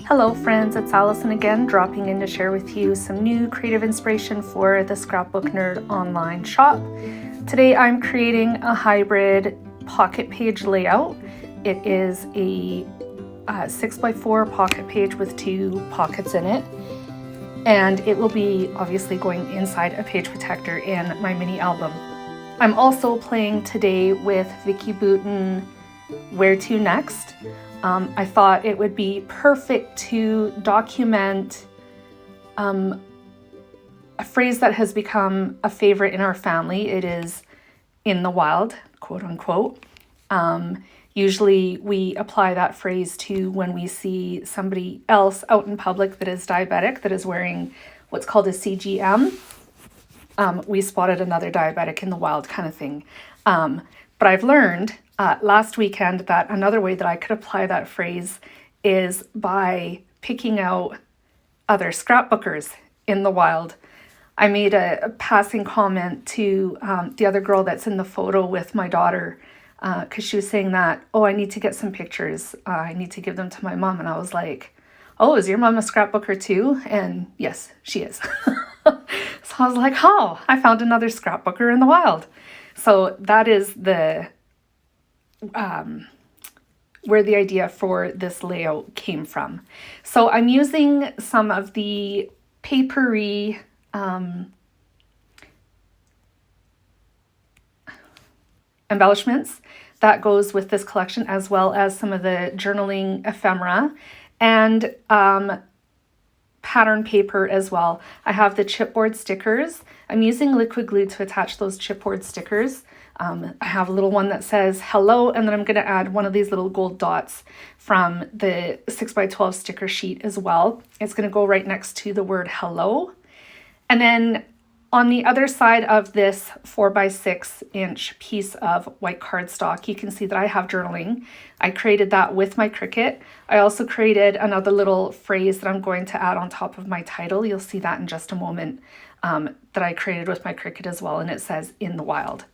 Hello friends, it's Allison again, dropping in to share with you some new creative inspiration for the Scrapbook Nerd online shop. Today I'm creating a hybrid pocket page layout. It is a 6x4 pocket page with 2 pockets in it, and it will be obviously going inside a page protector in my mini album. I'm also playing today with Vicki Boutin, Where to Next. I thought it would be perfect to document a phrase that has become a favorite in our family. It is in the wild, quote unquote. Usually we apply that phrase to when we see somebody else out in public that is diabetic, that is wearing what's called a CGM. We spotted another diabetic in the wild kind of thing. But I've learned last weekend that another way that I could apply that phrase is by picking out other scrapbookers in the wild. I made a passing comment to the other girl that's in the photo with my daughter, because she was saying that, oh, I need to get some pictures. I need to give them to my mom. And I was like, oh, is your mom a scrapbooker too? And yes, she is. So I was like, oh, I found another scrapbooker in the wild. So that is the where the idea for this layout came from. So I'm using some of the papery embellishments that goes with this collection, as well as some of the journaling ephemera and pattern paper as well. I have the chipboard stickers. I'm using liquid glue to attach those chipboard stickers. I have a little one that says hello, and then I'm going to add one of these little gold dots from the 6x12 sticker sheet as well. It's going to go right next to the word hello. And then on the other side of this 4x6 inch piece of white cardstock, you can see that I have journaling. I created that with my Cricut. I also created another little phrase that I'm going to add on top of my title. You'll see that in just a moment, that I created with my Cricut as well, and it says in the wild.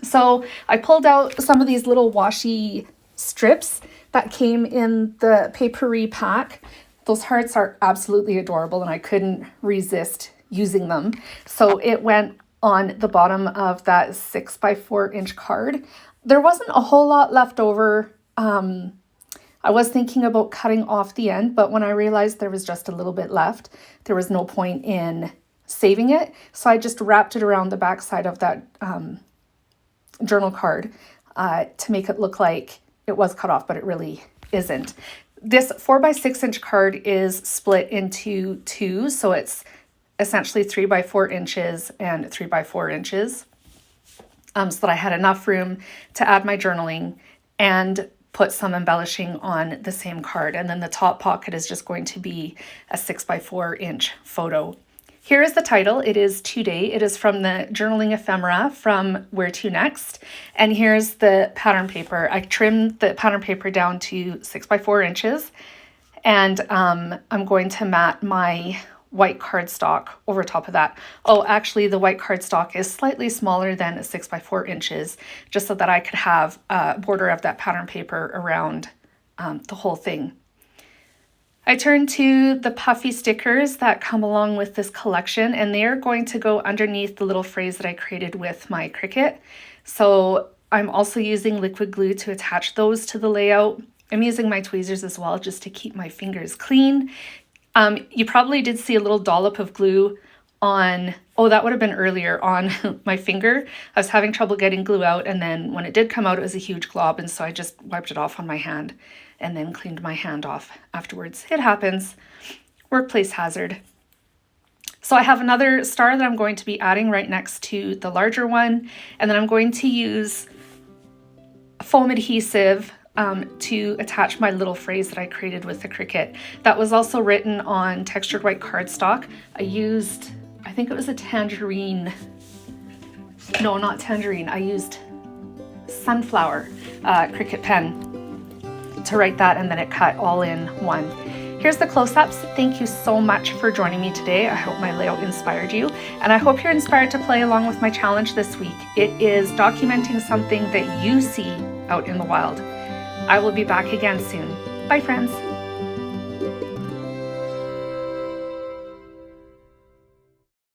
So I pulled out some of these little washi strips that came in the papery pack. Those hearts are absolutely adorable, and I couldn't resist using them. So it went on the bottom of that 6x4 inch card. There wasn't a whole lot left over. I was thinking about cutting off the end, but when I realized there was just a little bit left, there was no point in saving it. So I just wrapped it around the back side of that journal card to make it look like it was cut off, but it really isn't. This 4x6 inch card is split into 2, so it's essentially 3x4 inches and 3x4 inches, so that I had enough room to add my journaling and put some embellishing on the same card. And then the top pocket is just going to be a 6x4 inch photo. Here is the title. It is Today. It is from the journaling ephemera from Where to Next. And here's the pattern paper. I trimmed the pattern paper down to 6x4 inches. And I'm going to mat my white cardstock over top of that. Oh, actually the white cardstock is slightly smaller than 6x4 inches, just so that I could have a border of that pattern paper around the whole thing. I turned to the puffy stickers that come along with this collection, and they are going to go underneath the little phrase that I created with my Cricut. So I'm also using liquid glue to attach those to the layout. I'm using my tweezers as well, just to keep my fingers clean. You probably did see a little dollop of glue on, oh, that would have been earlier, on my finger. I was having trouble getting glue out, and then when it did come out, it was a huge glob, and so I just wiped it off on my hand and then cleaned my hand off afterwards. It happens. Workplace hazard. So I have another star that I'm going to be adding right next to the larger one, and then I'm going to use foam adhesive to attach my little phrase that I created with the Cricut. That was also written on textured white cardstock. I used, I think it was a tangerine. No, not tangerine. I used sunflower Cricut pen to write that, and then it cut all in one. Here's the close-ups. Thank you so much for joining me today. I hope my layout inspired you, and I hope you're inspired to play along with my challenge this week. It is documenting something that you see out in the wild. I will be back again soon. Bye, friends.